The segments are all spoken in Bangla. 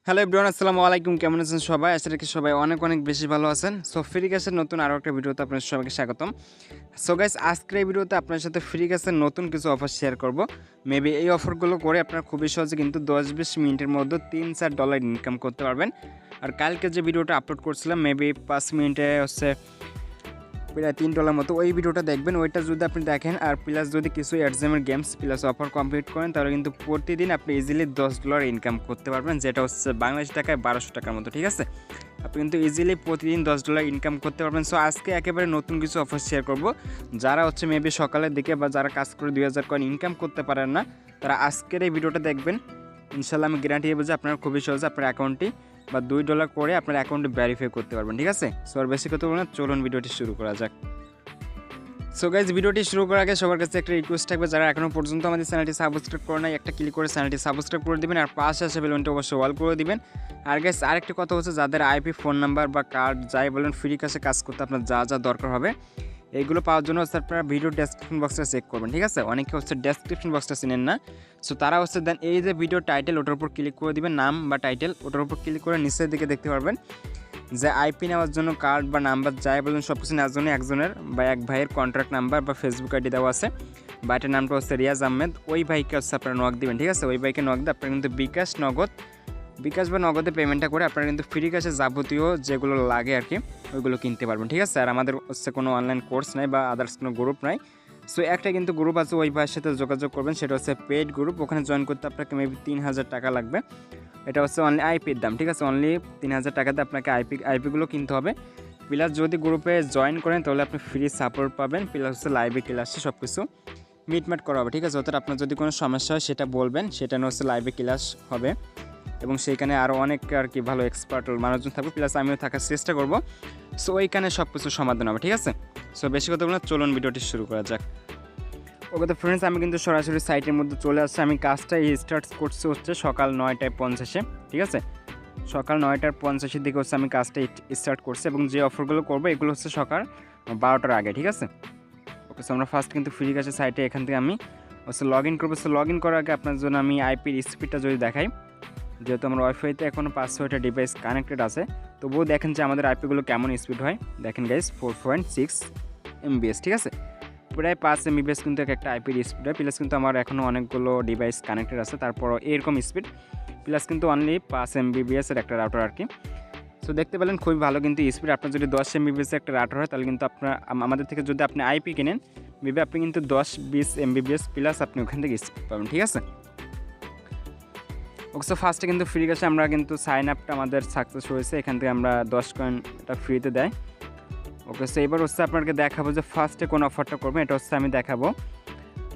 হ্যালো এভরিওয়ান, আসসালামু আলাইকুম। কেমন আছেন সবাই? আশা রাখি সবাই অনেক অনেক বেশি ভালো আছেন। সো ফ্রিকাশের নতুন আরও একটা ভিডিওতে আপনাদের সবাইকে স্বাগতম। সো গাইস, আজকের এই ভিডিওতে আপনার সাথে ফ্রিকাশের নতুন কিছু অফার শেয়ার করব। মেবি এই অফারগুলো করে আপনারা খুবই সহজে কিন্তু 10-20 মিনিটের মধ্যে $3-4 ইনকাম করতে পারবেন। আর কালকে যে ভিডিওটা আপলোড করছিলাম মেবি 5 মিনিটে প্রায় $3 মতো, ওই ভিডিওটা দেখবেন। ওইটা যদি আপনি দেখেন আর প্লাস যদি কিছু অ্যাডজামের গেমস প্লাস অফার কমপ্লিট করেন, তাহলে কিন্তু প্রতিদিন আপনি ইজিলি $10 ইনকাম করতে পারবেন, যেটা হচ্ছে বাংলাদেশ টাকায় 1200 টাকার মতো। ঠিক আছে, আপনি কিন্তু ইজিলি প্রতিদিন $10 ইনকাম করতে পারবেন। সো আজকে একেবারে নতুন কিছু অফার শেয়ার করব। যারা হচ্ছে মেবি সকালের দিকে বা যারা কাজ করে 2000 কয়েন ইনকাম করতে পারেন না, তারা আজকের এই ভিডিওটা দেখবেন। ইনশাল্লাহ আমি গ্যারান্টি দেবো যে আপনারা খুবই সহজে আপনার অ্যাকাউন্টটি বা $2 করে আপনার অ্যাকাউন্টে ভেরিফাই করতে পারবেন। ঠিক আছে, সো আর বেশি কথা বলবো না, চলুন ভিডিওটি শুরু করা যাক। সো গাইজ, ভিডিওটি শুরু করার আগে সবার কাছে একটা রিকোয়েস্ট থাকবে, যারা এখনও পর্যন্ত আমাদের চ্যানেলটি সাবস্ক্রাইব করে নাই, একটা ক্লিক করে চ্যানেলটি সাবস্ক্রাইব করে দিবেন আর পাশে আসা বেলনটি অবশ্যই অল করে দিবেন। আর গাইজ, আরেকটি কথা হচ্ছে, যাদের আইপি ফোন নাম্বার বা কার্ড যাই বলেন ফ্রিকাশে কাজ করতে আপনার যা যা দরকার হবে, এইগুলো পাওয়ার জন্য হচ্ছে আপনারা ভিডিও ডেসক্রিপশন বক্সটা চেক করবেন। ঠিক আছে, অনেকে হচ্ছে ডেসক্রিপশন বক্সটা চিনেন না। সো তারা হচ্ছে দেন এই যে ভিডিও টাইটেল, ওটার উপর ক্লিক করে দিবেন, নাম বা টাইটেল, ওটার উপর ক্লিক করে নিচের দিকে দেখতে পারবেন যে আইপি নেওয়ার জন্য কার্ড বা নাম্বার যাই বলুন সব কিছু নেওয়ার জন্য একজনের বা এক ভাইয়ের কন্ট্যাক্ট নাম্বার বা ফেসবুক আইডি দেওয়া আছে। ভাইটার নামটা হচ্ছে রিয়াজ আহমেদ। ওই ভাইকে হচ্ছে আপনারা নক দিবেন। ঠিক আছে, ওই ভাইকে নক দিয়ে আপনারা কিন্তু বিকাশ বা নগদে পেমেন্টটা করে আপনারা কিন্তু ফ্রিকাশে যাবতীয় যেগুলো লাগে আর কি ওইগুলো কিনতে পারবেন। ঠিক আছে, আর আমাদের হচ্ছে কোনো অনলাইন কোর্স নাই বা আদার্স কোনো গ্রুপ নাই। সো একটা কিন্তু গ্রুপ আছে, ওই ভাইয়ের সাথে যোগাযোগ করবেন, সেটা হচ্ছে পেইড গ্রুপ। ওখানে জয়েন করতে আপনাকে মেবি 3000 টাকা লাগবে। এটা হচ্ছে অনলি আইপির দাম। ঠিক আছে, অনলি 3000 টাকাতে আপনাকে আইপিগুলো কিনতে হবে। প্লাস যদি গ্রুপে জয়েন করেন তাহলে আপনি ফ্রি সাপোর্ট পাবেন, প্লাস হচ্ছে লাইভে ক্লাসে সব কিছু মিটমাট করা হবে। ঠিক আছে, অর্থাৎ আপনার যদি কোনো সমস্যা হয় সেটা বলবেন, সেটা হচ্ছে লাইভে ক্লাস হবে এবং সেইখানে আরও অনেক আর কি ভালো এক্সপার্ট মানুষজন থাকবে, প্লাস আমিও থাকার চেষ্টা করব। সো ওইখানে সব কিছু সমাধান হবে। ঠিক আছে, সো বেশি কথা বলুন, চলুন ভিডিওটি শুরু করা যাক। ওকে তো ফ্রেন্ডস, আমি কিন্তু সরাসরি সাইটের মধ্যে চলে আসছি। আমি কাজটা স্টার্ট করছি হচ্ছে সকাল 9:50। ঠিক আছে, সকাল 9:50 দিকে হচ্ছে আমি কাজটা স্টার্ট করছি এবং যে অফারগুলো করবো এগুলো হচ্ছে সকাল 12টার আগে। ঠিক আছে, ওকে, সো আমরা ফার্স্ট কিন্তু ফ্রিকাশের সাইটে এখান থেকে আমি হচ্ছে লগ ইন করবো। সো লগ ইন করার আগে আপনার জন্য আমি আইপির স্পিডটা যদি দেখাই, যেহেতু আমার ওয়াইফাইতে এখনও 5-6টা ডিভাইস কানেক্টেড আছে, তবুও দেখেন যে আমাদের আইপিগুলো কেমন স্পিড হয়। দেখেন গাইস, 4.6 MBs। ঠিক আছে, প্রায় 5 MBs কিন্তু একটা আইপির স্পিড হয়। প্লাস কিন্তু আমার এখনও অনেকগুলো ডিভাইস কানেক্টেড আছে, তারপরও এরকম স্পিড। প্লাস কিন্তু অনলি 5 MBs এর একটা রাউটার আর কি। সো দেখতে পেলেন খুবই ভালো কিন্তু স্পিড। আপনার যদি 10 MBs এর একটা রাউটার হয় তাহলে কিন্তু আপনার আমাদের থেকে যদি আপনি আইপি কিনেন মেবি আপনি কিন্তু 10-20 MBs প্লাস আপনি ওখান থেকে স্পিড পাবেন। ঠিক আছে, ওকে, সো ফার্স্টে কিন্তু ফ্রিকাশে আমরা কিন্তু সাইন আপটা আমাদের সাকসেস হয়েছে। এখান থেকে আমরা 10 কয়েনটা ফ্রিতে দেয়। ওকে, সো এবার হচ্ছে আপনাকে দেখাবো যে ফার্স্টে কোন অফারটা করবেন, এটা হচ্ছে আমি দেখাবো।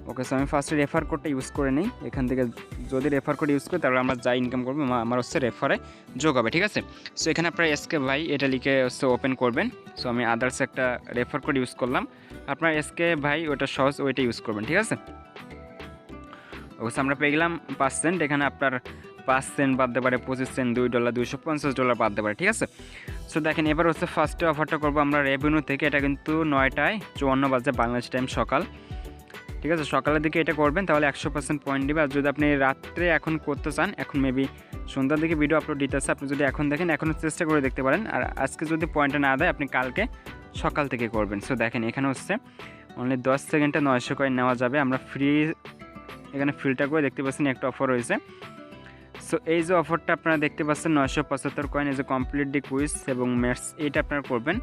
ওকে, সো আমি ফার্স্টে রেফার কোডটা ইউজ করে নিই। এখান থেকে যদি রেফার কোড ইউজ করি তাহলে আমরা যা ইনকাম করবো আমার হচ্ছে রেফারে যোগ হবে। ঠিক আছে, সো এখানে আপনারা skvai এটা লিখে হচ্ছে ওপেন করবেন। সো আমি আদার্স একটা রেফার কোড ইউজ করলাম, আপনার skvai ওটা সহজ ওইটা ইউজ করবেন। ঠিক আছে, ওকে, সো আমরা পেয়ে গেলাম 5 সেন্ট। এখানে আপনার 5 সেন্ট বাদতে পারে, 25 সেন্ট, $2, $250 বাদতে পারে। ঠিক আছে, সো দেখেন এবার হচ্ছে ফার্স্টে অফারটা করবো আমরা রেভিনিউ থেকে। এটা কিন্তু 9:54 বাংলাদেশ টাইম সকাল। ঠিক আছে, সকালের দিকে এটা করবেন তাহলে 100% পয়েন্ট দিবে। আর যদি আপনি রাত্রে এখন করতে চান, এখন মেবি সন্ধ্যার দিকে ভিডিও আপলোড দিতেছে, আপনি যদি এখন দেখেন এখনও চেষ্টা করে দেখতে পারেন। আর আজকে যদি পয়েন্টটা না দেয় আপনি কালকে সকাল থেকে করবেন। সো দেখেন এখানে হচ্ছে অনলি 10 সেকেন্ডে 900 কয়েন নেওয়া যাবে। আমরা এখানে ফিল্টার করে দেখতে পাচ্ছেন একটা অফার রয়েছে। সো এই যে অফারটা আপনারা দেখতে পাচ্ছেন 975 কয়েন, এই যে কমপ্লিট দি কুইজ এবং ম্যাথস, এইটা আপনারা করবেন।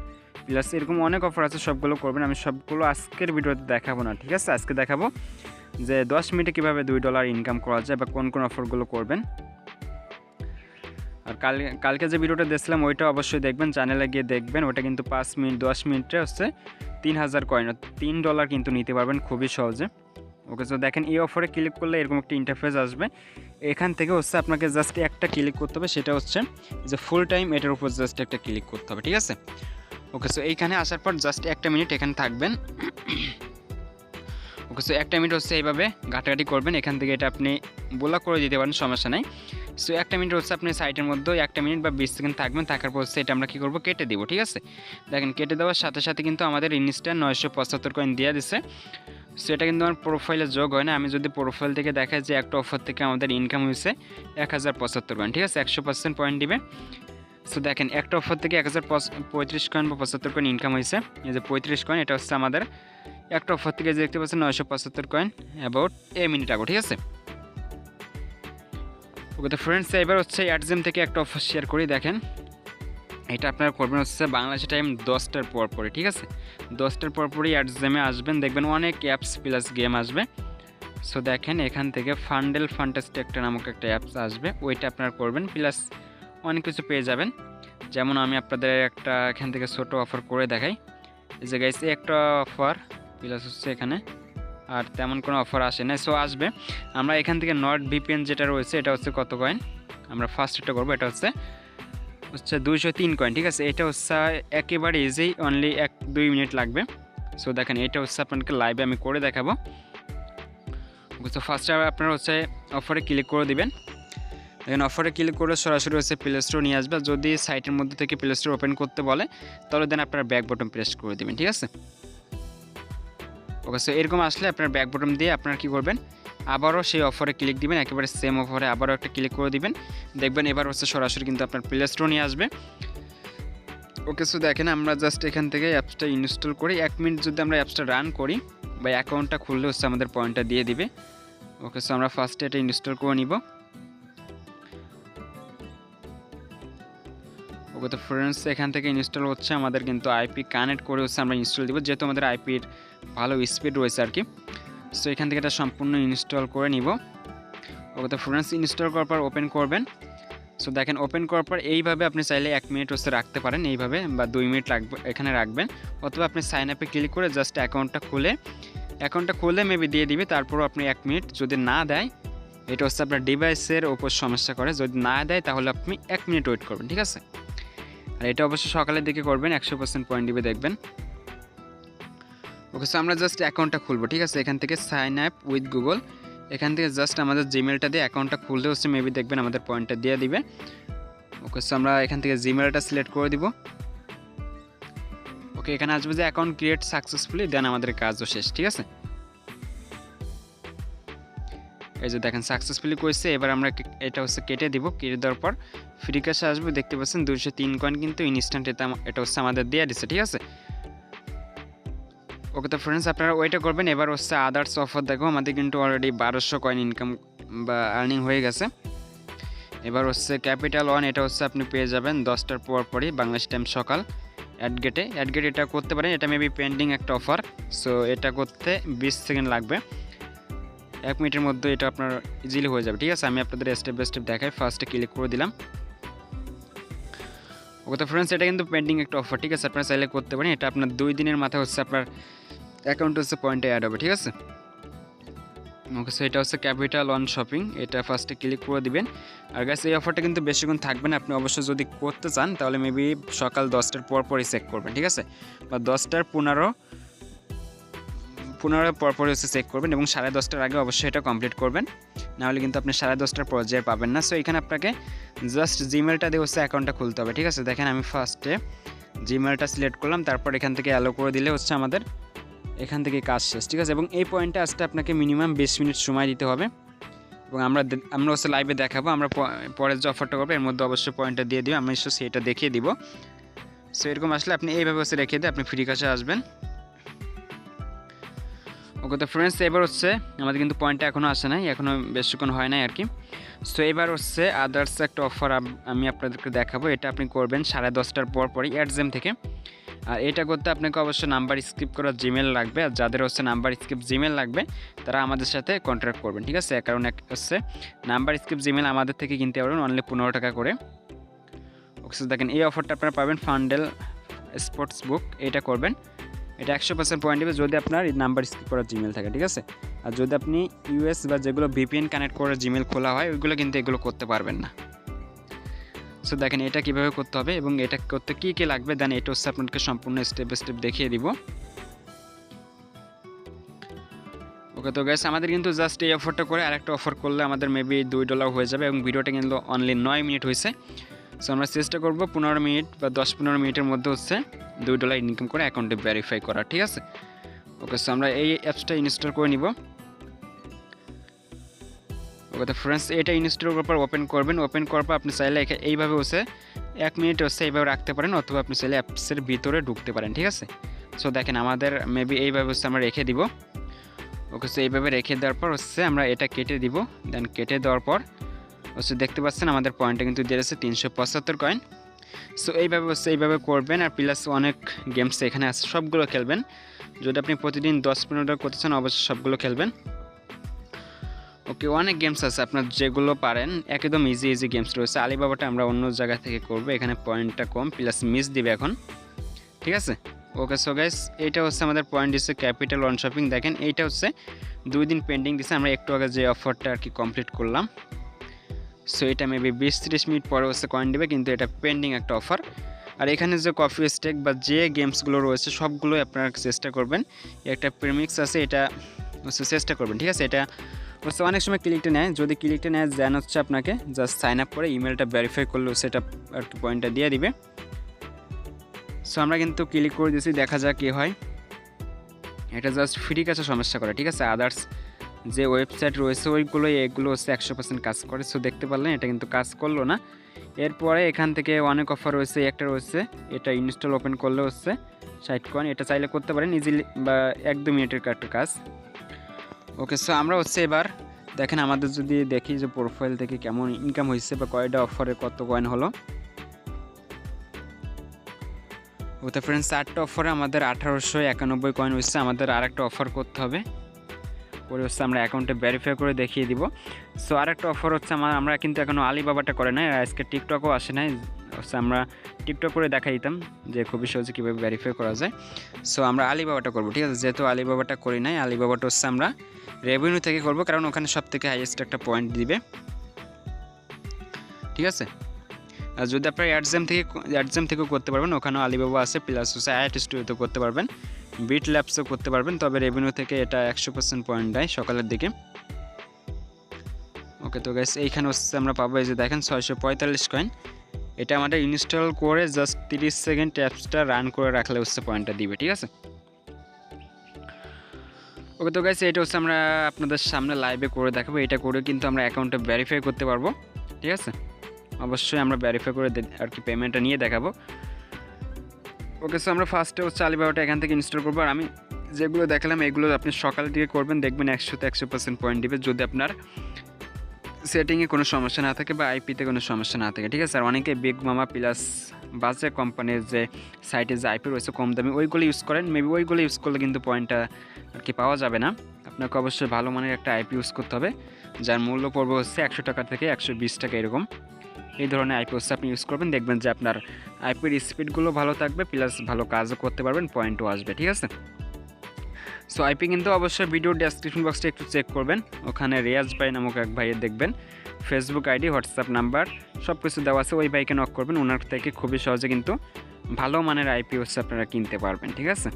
প্লাস এরকম অনেক অফার আছে, সবগুলো করবেন। আমি সবগুলো আজকের ভিডিওতে দেখাবো না। ঠিক আছে, আজকে দেখাবো যে 10 মিনিটে কীভাবে $2 ইনকাম করা যায় বা কোন কোন অফারগুলো করবেন। আর কালকে যে ভিডিওটা দেখছিলাম ওইটা অবশ্যই দেখবেন, চ্যানেলে গিয়ে দেখবেন। ওটা কিন্তু 5 মিনিট 10 মিনিটে হচ্ছে 3000 কয়েন, $3 কিন্তু নিতে পারবেন খুবই সহজে। ওকে, তো দেখেন এই অফারে ক্লিক করলে এরকম একটা ইন্টারফেস আসবে। এখান থেকে হচ্ছে আপনাকে জাস্ট একটা ক্লিক করতে হবে, সেটা হচ্ছে যে ফুল টাইম, এটার উপর জাস্ট একটা ক্লিক করতে হবে। ঠিক আছে, ওকে, সো এইখানে আসার পর জাস্ট 1 মিনিট এখানে থাকবেন। ওকে, সো 1 মিনিট হচ্ছে এইভাবে ঘাটাঘাটি করবেন। এখান থেকে এটা আপনি ব্লক করে দিতে পারেন, সমস্যা নাই। সো 1 মিনিট হচ্ছে আপনি সাইটের মধ্যে 1 মিনিট বা 20 সেকেন্ড থাকবেন, থাকার পর হচ্ছে এটা আমরা কী করবো, কেটে দেবো। ঠিক আছে, দেখেন কেটে দেওয়ার সাথে সাথে কিন্তু আমাদের ইনস্ট্যান্ট 975 কয়েন দিয়ে দিচ্ছে। সো এটা কিন্তু আমার প্রোফাইলে যোগ হয় না। আমি যদি প্রোফাইল থেকে দেখাই যে একটা অফার থেকে আমাদের ইনকাম হয়েছে 1075 কয়েন, ঠিক আছে, 100% পয়েন্ট দিবে। সো দেখেন একটা অফার থেকে 1035 কয়েন বা 75 কয়েন ইনকাম হয়েছে। এই যে 35 কয়েন, এটা হচ্ছে আমাদের একটা অফার থেকে যে দেখতে পাচ্ছেন 975 কয়েন অ্যাবাউট এ মিনিট আগে, ঠিক আছে। ওকে তো ফ্রেন্ডস, এবার হচ্ছে অ্যাডজেম থেকে একটা অফার শেয়ার করি। দেখেন এটা আপনারা করবেন হচ্ছে বাংলাদেশের টাইম 10টার পর পরে, ঠিক আছে। 10টার পর পরই অ্যাডজেমে আসবেন, দেখবেন অনেক অ্যাপস প্লাস গেম আসবে। সো দেখেন এখান থেকে ফান্ডেল ফান্টাস্টিক একটা নামক একটা অ্যাপস আসবে, ওইটা আপনারা করবেন, প্লাস অনেক কিছু পেয়ে যাবেন। যেমন আমি আপনাদের একটা এখান থেকে ছোটো অফার করে দেখাই। এই যে গাইস একটা অফার প্লাস হচ্ছে এখানে আর তেমন কোনো অফার আসে না। সো আসবে, আমরা এখান থেকে নট ভিপিএন যেটা রয়েছে এটা হচ্ছে কত কয়েন, আমরা ফার্স্ট এটা করবো, এটা হচ্ছে 203 কয়েন, ঠিক আছে। এটা হচ্ছে একেবারে ইজি, অনলি 1-2 মিনিট লাগবে। সো দেখেন এটা হচ্ছে আপনাকে লাইভে আমি করে দেখাবো। তো ফার্স্টে আপনারা হচ্ছে অফারে ক্লিক করে দিবেন। দেখেন অফারে ক্লিক করে সরাসরি হচ্ছে প্লে স্টোর নিয়ে আসবে। যদি সাইটের মধ্যে থেকে প্লে স্টোর ওপেন করতে বলে তাহলে দেন আপনার ব্যাক বটন প্রেস করে দেবেন, ঠিক আছে। ওকে, সো এরকম আসলে আপনার ব্যাক বটন দিয়ে আপনারা কী করবেন, আবারও সেই অফারে ক্লিক দিবেন, একেবারে সেম অফারে আবারও একটা ক্লিক করে দিবেন। দেখবেন এবার হচ্ছে সরাসরি কিন্তু আপনার প্লে স্টোর নিয়ে আসবে। ওকে, সো দেখেন আমরা জাস্ট এখান থেকে অ্যাপসটা ইনস্টল করি। 1 মিনিট যদি আমরা অ্যাপসটা রান করি বা অ্যাকাউন্টটা খুললে হচ্ছে আমাদের পয়েন্টটা দিয়ে দিবে। ওকে, সো আমরা ফার্স্টে এটা ইনস্টল করে নিব। ওকে তো ফ্রেন্ডস, এখান থেকে ইনস্টল হচ্ছে, আমাদের কিন্তু আইপি কানেক্ট করে হচ্ছে আমরা ইনস্টল দিব, যেহেতু আমাদের আইপির ভালো স্পিড রয়েছে আর কি। সো এখান থেকে এটা সম্পূর্ণ ইনস্টল করে নিব। ওকে তো ফ্রেন্ডস, ইনস্টল করার পর ওপেন করবেন। সো দেখেন ওপেন করার পর এইভাবে আপনি চাইলে 1 মিনিট হচ্ছে রাখতে পারেন এইভাবে, বা 2 মিনিট রাখবে এখানে রাখবেন, অথবা আপনি সাইন আপে ক্লিক করে জাস্ট অ্যাকাউন্টটা খুলে মেবি দিয়ে দিবে। তারপরও আপনি 1 মিনিট যদি না দেয়, এটা হচ্ছে আপনার ডিভাইসের ওপর সমস্যা করে, যদি না দেয় তাহলে আপনি 1 মিনিট ওয়েট করবেন, ঠিক আছে। আর এটা অবশ্যই সকালের দিকে করবেন, 100% পয়েন্ট দিবে দেখবেন। ওকে, সো আমরা জাস্ট অ্যাকাউন্টটা খুলবো, ঠিক আছে। এখান থেকে সাইন আপ উইথ গুগল, এখান থেকে জাস্ট আমাদের জিমেলটা দিয়ে অ্যাকাউন্টটা খুললে হচ্ছে মেবি দেখবেন আমাদের পয়েন্টটা দিয়ে দিবে। ওকে, সো আমরা এখান থেকে জিমেলটা সিলেক্ট করে দিব। ওকে, এখানে আসবে যে অ্যাকাউন্ট ক্রিয়েট সাকসেসফুলি, দেন আমাদের কাজও শেষ, ঠিক আছে। এই যে দেখেন সাকসেসফুলি করেছে। এবার আমরা এটা হচ্ছে কেটে দিব, কেটে দেওয়ার পর ফ্রি ক্যাশে আসবে, দেখতে পাচ্ছেন 203 কয়েন কিন্তু ইনস্ট্যান্ট এটা হচ্ছে আমাদের দিয়ে দিচ্ছে, ঠিক আছে। ওকে তো ফ্রেন্ডস, আপনারা ওইটা করবেন। এবার হচ্ছে আদার্স অফার দেখো, আমাদের কিন্তু অলরেডি 1200 কয়েন ইনকাম বা আর্নিং হয়ে গেছে। এবার হচ্ছে ক্যাপিটাল ওয়ান, এটা হচ্ছে আপনি পেয়ে যাবেন 10টার পর পরই বাংলাদেশ টাইম সকাল অ্যাডগেট এটা করতে পারেন। এটা মেবি পেন্ডিং একটা অফার, সো এটা করতে 20 সেকেন্ড লাগবে, 1 মিনিটের মধ্যে এটা আপনার ইজিলি হয়ে যাবে, ঠিক আছে। আমি আপনাদের স্টেপ বাই স্টেপ দেখাই। ফার্স্টে ক্লিক করে দিলাম। ওকে তো ফ্রেন্ডস, এটা কিন্তু পেন্ডিং একটা অফার, ঠিক আছে, আপনারা চাইলে করতে পারেন। এটা আপনার 2 দিনের মাথায় হচ্ছে আপনার অ্যাকাউন্টে হচ্ছে পয়েন্টে অ্যাড হবে, ঠিক আছে। ওকে, সো এটা হচ্ছে ক্যাপিটাল ওয়ান শপিং, এটা ফার্স্টে ক্লিক করে দিবেন। আর গাইস এই অফারটা কিন্তু বেশিক্ষণ থাকবে না, আপনি অবশ্যই যদি করতে চান তাহলে মেবি সকাল 10টার পর পরই চেক করবেন, ঠিক আছে, বা 10টার 15 পর পরে হচ্ছে চেক করবেন, এবং 10:30টার আগে অবশ্যই এটা কমপ্লিট করবেন, নাহলে কিন্তু আপনি 10:30টার পর্যায়ে পাবেন না। সো এখানে আপনাকে জাস্ট জিমেলটা দিয়ে হচ্ছে অ্যাকাউন্টটা খুলতে হবে, ঠিক আছে। দেখেন আমি ফার্স্টে জিমেলটা সিলেক্ট করলাম, তারপর এখান থেকে অ্যালো করে দিলে হচ্ছে আমাদের এখান থেকে কাজ শেষ, ঠিক আছে। এবং এই পয়েন্টে আসতে আপনাকে মিনিমাম 20 মিনিট সময় দিতে হবে, এবং আমরা হচ্ছে লাইভে দেখাবো, আমরা পরের যে অফারটা করবো এর মধ্যে অবশ্যই পয়েন্টটা দিয়ে দিব, আমি সেটা দেখিয়ে দিব। সো এরকম আসলে আপনি এইভাবে হচ্ছে রেখে দিয়ে আপনি ফ্রি কাছে আসবেন। ওকে তো ফ্রেন্ডস, এবার হচ্ছে আমাদের কিন্তু পয়েন্টটা এখনও আসে নাই, এখনও বেশিক্ষণ হয় নাই আর কি। সো এবার হচ্ছে আদার্স একটা অফার আমি আপনাদেরকে দেখাবো, এটা আপনি করবেন 10:30টার পর পরই অ্যাডজেম থেকে। আর এটা করতে আপনাকে অবশ্যই নাম্বার স্কিপ করা জিমেল লাগবে, আর যাদের হচ্ছে নাম্বার স্কিপ জিমেল লাগবে তারা আমাদের সাথে কন্ট্যাক্ট করবেন, ঠিক আছে। কারণ হচ্ছে নাম্বার স্কিপ জিমেল আমাদের থেকে কিনতে পারবেন অনলি 15 টাকা করে। ওকে, দেখেন এই অফারটা আপনারা পাবেন ফান্ডেল স্পোর্টস বুক, এটা করবেন, এটা 100% পয়েন্ট দেবে যদি আপনার নাম্বার স্কিপ করা জিমেল থাকে, ঠিক আছে। আর যদি আপনি ইউএস বা যেগুলো ভিপিএন কানেক্ট করে জিমেল খোলা হয় ওইগুলো কিন্তু এগুলো করতে পারবেন না। সো দেখেন এটা কীভাবে করতে হবে এবং এটা করতে কী কী লাগবে, দেন এটা হচ্ছে আপনাকে সম্পূর্ণ স্টেপ বাই স্টেপ দেখিয়ে দিব। ওকে তো গাইস, আমাদের কিন্তু জাস্ট এই অফারটা করে আরেকটা অফার করলে আমাদের মেবি $2 হয়ে যাবে, এবং ভিডিওটা কিন্তু অনলি 9 মিনিট হয়েছে। সো আমরা চেষ্টা করবো 15 মিনিট বা 10-15 মিনিটের মধ্যে হচ্ছে $2 ইনকাম করে অ্যাকাউন্টে ভেরিফাই করা, ঠিক আছে। ওকে, সো আমরা এই অ্যাপসটা ইনস্টল করে নিব। ওকে তো ফ্রেন্ডস, এটা ইনস্টল করার পর ওপেন করবেন। ওপেন করার পর আপনি চাইলে এইভাবে হচ্ছে 1 মিনিট হচ্ছে এইভাবে রাখতে পারেন, অথবা আপনি চাইলে অ্যাপসের ভিতরে ঢুকতে পারেন, ঠিক আছে। সো দেখেন আমাদের মেবি এইভাবে হচ্ছে আমরা রেখে দিব। ওকে, সো এইভাবে রেখে দেওয়ার পর হচ্ছে আমরা এটা কেটে দিব। দেন কেটে দেওয়ার পর হচ্ছে দেখতে পাচ্ছেন আমাদের পয়েন্টটা কিন্তু দিয়ে আছে 375 কয়েন। সো এইভাবে হচ্ছে এইভাবে করবেন। আর প্লাস অনেক গেমস এখানে আছে, সবগুলো খেলবেন। যদি আপনি প্রতিদিন 10-15টা করতে চান অবশ্যই সবগুলো খেলবেন। ওকে, অনেক গেমস আছে আপনার যেগুলো পারেন, একদম ইজি গেমস রয়েছে। আলিবাবাটা আমরা অন্য জায়গা থেকে করব, এখানে পয়েন্টটা কম, প্লাস মিস দিবে এখন, ঠিক আছে। ওকে, সো গাইস এইটা হচ্ছে আমাদের পয়েন্ট দিচ্ছে ক্যাপিটাল অন শপিং। দেখেন এইটা হচ্ছে 2 দিন পেন্ডিং দিচ্ছে, আমরা একটু আগে যে অফারটা আর কি কমপ্লিট করলাম। সো এটা মেবি 20-30 মিনিট পরে হচ্ছে কয়েন দেবে, কিন্তু এটা পেন্ডিং একটা অফার। আর এখানে যে কফি স্টেক বা যে গেমসগুলো রয়েছে সবগুলোই আপনারা চেষ্টা করবেন। একটা প্রিমিক্স আছে, এটা হচ্ছে চেষ্টা করবেন, ঠিক আছে। এটা হচ্ছে অনেক সময় ক্লিকটা নেয়, যদি ক্লিকটা নেয় দেন হচ্ছে আপনাকে জাস্ট সাইন আপ করে ইমেলটা ভেরিফাই করলেও সেটা আর কি পয়েন্টটা দিয়ে দিবে। সো আমরা কিন্তু ক্লিক করে দিয়েছি, দেখা যাক কী হয়। এটা জাস্ট ফ্রি কাছে সমস্যা করে, ঠিক আছে। আদার্স যে ওয়েবসাইট রয়েছে এগুলো হচ্ছে 100% কাজ করে। সো দেখতে পারলেন এটা কিন্তু কাজ করলো না। এরপরে এখান থেকে অনেক অফার রয়েছে, একটা রয়েছে এটা ইনস্টল ওপেন করলে হচ্ছে 60 কয়েন, এটা চাইলে করতে পারেন ইজিলি, বা 1-2 মিনিটের একটা কাজ। ওকে, সো আমরা হচ্ছে এবার দেখেন আমাদের যদি দেখি যে প্রোফাইল থেকে কেমন ইনকাম হয়েছে বা কয়টা অফারে কত কয়েন হলো। ওতে ফ্রেন্ডস 8টা অফারে আমাদের 1891 কয়েন হয়েছে। আমাদের আরেকটা অফার করতে হবে, করে হচ্ছে আমরা অ্যাকাউন্টে ভেরিফাই করে দেখিয়ে দিব। সো আরেকটা অফার হচ্ছে আমরা কিন্তু এখনও আলিবাবাটা করে নাই, আর আজকে টিকটকও আসে নাই। হচ্ছে আমরা টিকটক করে দেখা দিতাম যে খুবই সহজে কীভাবে ভেরিফাই করা যায়। সো আমরা আলিবাবাটা করবো, ঠিক আছে। যেহেতু আলিবাবাটা করি নাই, আলিবাবাটা হচ্ছে আমরা রেভিনিউ থেকে করবো, কারণ ওখানে সব থেকে হাইয়েস্ট একটা পয়েন্ট দিবে, ঠিক আছে। আর যদি আপনারা অ্যাডজেম থেকেও করতে পারবেন, ওখানেও আলিবাবা আছে, প্লাস হচ্ছে আইআইট স্টুডিওতেও করতে পারবেন, বিট ল্যাবসও করতে পারবেন। তবে রেভিনিউ থেকে এটা 100% পয়েন্ট দেয় সকালের দিকে। ওকে, তো গাইস এইখানে হচ্ছে আমরা পাবো এই যে দেখেন 645 কয়েন। এটা আমাদের ইনস্টল করে জাস্ট 30 সেকেন্ড অ্যাপসটা রান করে রাখলে হচ্ছে পয়েন্টটা দিবে, ঠিক আছে। ওকে, তো গাইস এটা হচ্ছে আমরা আপনাদের সামনে লাইভে করে দেখাবো। এটা করে কিন্তু আমরা অ্যাকাউন্টটা ভেরিফাই করতে পারবো, ঠিক আছে। অবশ্যই আমরা ভেরিফাই করে আর কি পেমেন্টটা নিয়ে দেখাবো। ওকে, সো আমরা ফার্স্টে হচ্ছে আলিবাবাটা এখান থেকে ইনস্টল করবো। আর আমি যেগুলো দেখালাম এগুলো আপনি সকালের দিকে করবেন, দেখবেন 100% পয়েন্ট দিবে, যদি আপনার সেটিংয়ে কোনো সমস্যা না থাকে বা আইপিতে কোনো সমস্যা না থাকে, ঠিক আছে। আর অনেকে বিগ মামা প্লাস বাজে কোম্পানির যে সাইটে যে আইপি রয়েছে কম দামি ওইগুলো ইউজ করেন, মেবি ওইগুলো ইউজ করলে কিন্তু পয়েন্টটা আর কি পাওয়া যাবে না। আপনাকে অবশ্যই ভালো মানের একটা আইপি ইউজ করতে হবে, যার মূল্য পড়বে হচ্ছে 100 টাকা থেকে 120 টাকা এরকম। এই ধরনের আইপি হচ্ছে আপনি ইউজ করবেন, দেখবেন যে আপনার আইপির স্পিডগুলো ভালো থাকবে, প্লাস ভালো কাজও করতে পারবেন, পয়েন্টও আসবে, ঠিক আছে। সো আইপি কিন্তু অবশ্যই ভিডিও ডেসক্রিপশন বক্সটা একটু চেক করবেন, ওখানে রিয়াজ ভাই নামক এক ভাইয়ের দেখবেন ফেসবুক আইডি, হোয়াটসঅ্যাপ নাম্বার সব কিছু দেওয়া আছে। ওই ভাইকে নক করবেন, ওনার থেকে খুবই সহজে কিন্তু ভালো মানের আইপি হচ্ছে আপনারা কিনতে পারবেন, ঠিক আছে।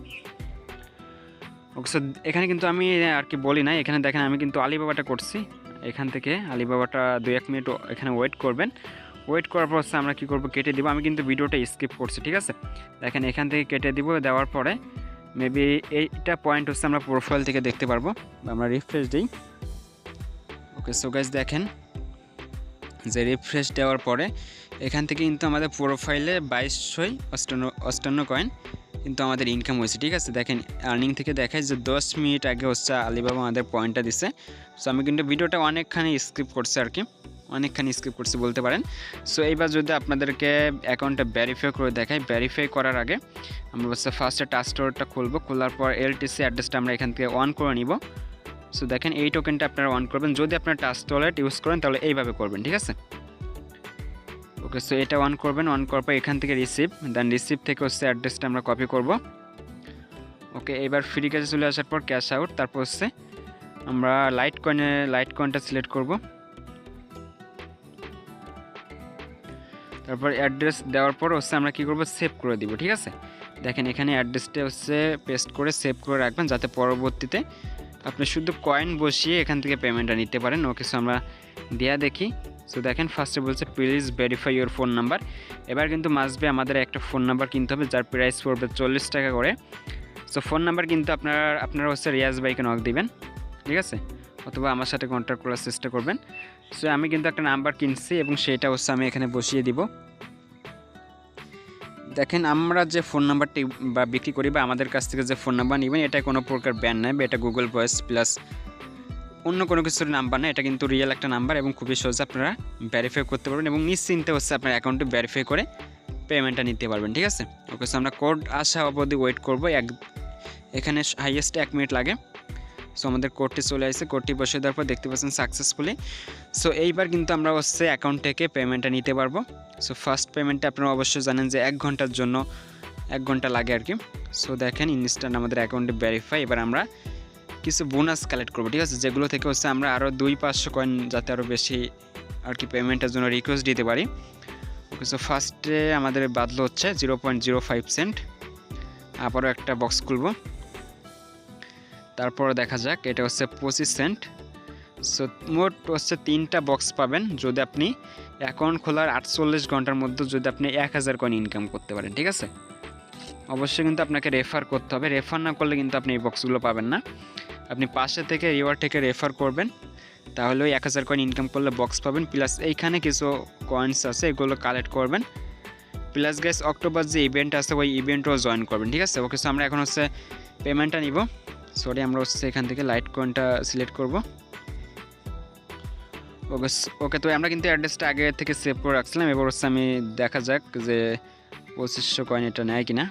ওকে, সো এখানে কিন্তু আমি আর কি বলি না, এখানে দেখেন আমি কিন্তু আলিবাবাটা করছি। এখান থেকে আলিবাবাটা 2-1 মিনিট এখানে ওয়েট করবেন। ওয়েট করার পর হচ্ছে আমরা কী করবো, কেটে দিব। আমি কিন্তু ভিডিওটা স্কিপ করছি, ঠিক আছে। দেখেন এখান থেকে কেটে দিব, দেওয়ার পরে মেবি এইটা পয়েন্ট হচ্ছে আমরা প্রোফাইল থেকে দেখতে পারবো, বা আমরা রিফ্রেশ দিই। ওকে, সো গাইস দেখেন যে রিফ্রেশ দেওয়ার পরে এখান থেকে কিন্তু আমাদের প্রোফাইলে 2258 কয়েন কিন্তু আমাদের ইনকাম হয়েছে, ঠিক আছে। দেখেন আর্নিং থেকে দেখায় যে 10 মিনিট আগে হচ্ছে আলিবাবা আমাদের পয়েন্টটা দিছে। সো আমি কিন্তু ভিডিওটা অনেকখানি স্কিপ করছি আর কি, অনেকখানি স্কিপ করছি বলতে পারেন। সো এইবার যদি আপনাদেরকে অ্যাকাউন্টটা ভেরিফাই করে দেখাই, ভেরিফাই করার আগে আমরা হচ্ছে ফার্স্টে টাচ স্টোরটা খুলবো, খোলার পর এলটিসি অ্যাড্রেসটা আমরা এখান থেকে অন করে নিব। সো দেখেন এই টোকেনটা আপনারা অন করবেন, যদি আপনারা টাচ ওয়ালেট ইউজ করেন তাহলে এইভাবে করবেন, ঠিক আছে। ওকে, সো এটা অন করবেন, অন করার পর এখান থেকে রিসিভ, দেন রিসিভ থেকে হচ্ছে অ্যাড্রেসটা আমরা কপি করব। ওকে, এবার ফ্রি ক্যাশে চলে আসার পর ক্যাশ আউট, তারপর হচ্ছে আমরা লাইট কয়েনটা সিলেক্ট করব। তারপর অ্যাড্রেস দেওয়ার পর হচ্ছে আমরা কী করবো, সেভ করে দিব, ঠিক আছে। দেখেন এখানে অ্যাড্রেসটা হচ্ছে পেস্ট করে সেভ করে রাখবেন, যাতে পরবর্তীতে আপনি শুধু কয়েন বসিয়ে এখান থেকে পেমেন্টটা নিতে পারেন। ওকে, সো আমরা দেয়া দেখি। সো দেখেন ফার্স্টে বলছে please verify your phone number. এবার কিন্তু মাস্ট বি আমাদের একটা ফোন নাম্বার কিনতে হবে, যার প্রাইস পড়বে 40 টাকা করে। সো ফোন নাম্বার কিন্তু আপনারা হচ্ছে রিয়াজ ভাইকে নক দিবেন, ঠিক আছে, অথবা আমার সাথে কন্ট্যাক্ট করার চেষ্টা করবেন। সো আমি কিন্তু একটা নাম্বার কিনছি এবং সেটা হচ্ছে আমি এখানে বসিয়ে দিব। দেখেন আমরা যে ফোন নাম্বারটি বা বিক্রি করি বা আমাদের কাছ থেকে যে ফোন নাম্বার নেবেন এটা কোনো প্রকার ব্যান্ড নেই বা এটা গুগল ভয়েস প্লাস অন্য কোনো কিছুর নাম্বার না, এটা কিন্তু রিয়েল একটা নাম্বার এবং খুবই সহজে আপনারা ভেরিফাই করতে পারবেন এবং নিশ্চিন্তে হচ্ছে আপনার অ্যাকাউন্টে ভেরিফাই করে পেমেন্টটা নিতে পারবেন, ঠিক আছে। ওকে, সো আমরা কোড আসা অবধি ওয়েট করবো, এখানে হাইয়েস্ট 1 মিনিট লাগে। সো আমাদের কোডটি চলে আসছে, কোডটি বসে দেওয়ার পর দেখতে পাচ্ছেন সাকসেসফুলি। সো এইবার কিন্তু আমরা হচ্ছে অ্যাকাউন্ট থেকে পেমেন্টটা নিতে পারবো। সো ফার্স্ট পেমেন্টটা আপনারা অবশ্যই জানেন যে 1 ঘন্টার জন্য 1 ঘন্টা লাগে আর কি। সো দেখেন ইনস্ট্যান্ট আমাদের অ্যাকাউন্টে ভেরিফাই। এবার আমরা কিছু বোনাস কালেক্ট করবো, ঠিক আছে, যেগুলো থেকে হচ্ছে আমরা আরও 200-500 কয়েন যাতে আরও বেশি আর কি পেমেন্টের জন্য রিকোয়েস্ট দিতে পারি। ওকে, সো ফার্স্টে আমাদের বাদলো হচ্ছে 0.05 সেন্ট। আবারও একটা বক্স খুলবো, তারপর দেখা যাক এটা হচ্ছে 25 সেন্ট। সো মোট হচ্ছে 3টা বক্স পাবেন যদি আপনি অ্যাকাউন্ট খোলার 48 ঘন্টার মধ্যে যদি আপনি 1000 কয়েন ইনকাম করতে পারেন, ঠিক আছে। অবশ্যই কিন্তু আপনাকে রেফার করতে হবে, রেফার না করলে কিন্তু আপনি এই বক্সগুলো পাবেন না। আপনি পাশে থেকে রিওয়ার্ড থেকে রেফার করবেন, তাহলে ওই 1000 কয়েন ইনকাম করলে বক্স পাবেন। প্লাস এইখানে কিছু কয়েন্স আছে এগুলো কালেক্ট করবেন। প্লাস গাইস অক্টোবর যে ইভেন্ট আছে ওই ইভেন্টও জয়েন করবেন, ঠিক আছে। ওকে, সো আমরা এখন হচ্ছে পেমেন্টটা নিব। সরি, আমরা হচ্ছে এখান থেকে লাইট কয়েনটা সিলেক্ট করব। ওকে, তো আমরা কিন্তু অ্যাড্রেসটা আগে থেকে সেভ করে রাখছিলাম। এবার হচ্ছে আমি দেখা যাক যে 2500 কয়েন এটা নেয় কিনা।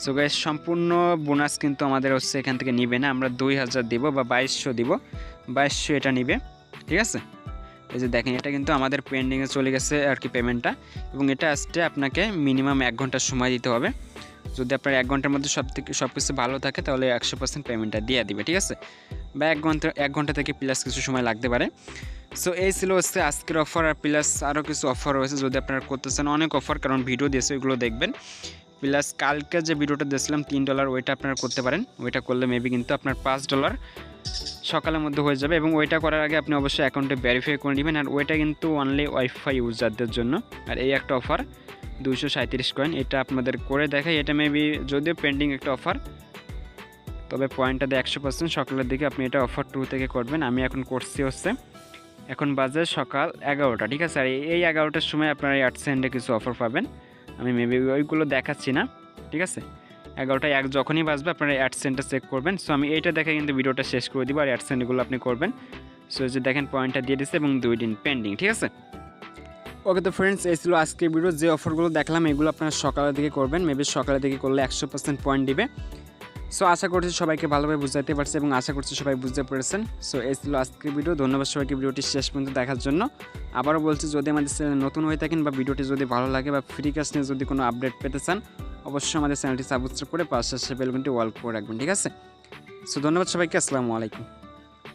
সো গাইস সম্পূর্ণ বোনাস কিন্তু আমাদের হচ্ছে এখান থেকে নিবে না, আমরা 2000 দিব বা 2200 দিব, 2200 এটা নিবে, ঠিক আছে। এই যে দেখেন এটা কিন্তু আমাদের পেন্ডিংয়ে চলে গেছে আর কি পেমেন্টটা, এবং এটা আসতে আপনাকে মিনিমাম 1 ঘন্টা সময় দিতে হবে। যদি আপনার 1 ঘন্টার মধ্যে সব কিছু ভালো থাকে তাহলে 100% পেমেন্টটা দিয়ে দিবে, ঠিক আছে, বা 1 ঘন্টা থেকে প্লাস কিছু সময় লাগতে পারে। সো এই ছিল হচ্ছে আজকের অফার, আর প্লাস আরও কিছু অফার রয়েছে যদি আপনারা করতে চান, অনেক অফার, কারণ ভিডিও দিয়েছে ওইগুলো দেখবেন। প্লাস কালকে যে ভিডিওটা দিয়েছিলাম $3 ওইটা আপনারা করতে পারেন, ওইটা করলে মেবি কিন্তু আপনার $5 সকালের মধ্যে হয়ে যাবে। এবং ওইটা করার আগে আপনি অবশ্যই অ্যাকাউন্টে ভেরিফাই করে নেবেন, আর ওইটা কিন্তু অনলি ওয়াইফাই ইউজারদের জন্য। আর এই একটা অফার 237 কয়েন, এটা আপনাদের করে দেখাই, এটা মেবি যদিও পেন্ডিং একটা অফার, তবে পয়েন্টটা দেয় 100%। সকালের দিকে আপনি এটা অফার 2 থেকে করবেন, আমি এখন করছি হচ্ছে এখন বাজে সকাল 11টা, ঠিক আছে। আর এই 11টার সময় আপনারা এই 8 সেন্টে কিছু অফার পাবেন, আমি মেবি ওইগুলো দেখাচ্ছি না, ঠিক আছে। 11টায় যখনই বাজবে আপনারা 8 সেন্টটা চেক করবেন। সো আমি এইটা দেখে কিন্তু ভিডিওটা শেষ করে দিব, আর 8 সেন্টগুলো আপনি করবেন। সো যে দেখেন পয়েন্টটা দিয়ে দিচ্ছে এবং 2 দিন পেন্ডিং, ঠিক আছে। ওকে, তো ফ্রেন্ডস এই ছিল আজকের ভিডিও, যে অফারগুলো দেখলাম এগুলো আপনারা সকালের দিকে করবেন, মেবি সকালের দিকে করলে 100% পয়েন্ট দিবে। সো আশা করছি সবাইকে ভালোভাবে বুঝাতে পারছি এবং আশা করছি সবাই বুঝতে পেরেছেন। সো এই ছিল আজকের ভিডিও, ধন্যবাদ সবাইকে ভিডিওটি শেষ পর্যন্ত দেখার জন্য। আবারও বলছি যদি আমাদের চ্যানেল নতুন হয়ে থাকেন বা ভিডিওটি যদি ভালো লাগে বা ফ্রি কাজ নিয়ে যদি কোনো আপডেট পেতে চান, অবশ্যই আমাদের চ্যানেলটি সাবস্ক্রাইব করে পাশে বেল আইকনটি অল করে রাখবেন, ঠিক আছে। সো ধন্যবাদ সবাইকে, আসসালামু আলাইকুম।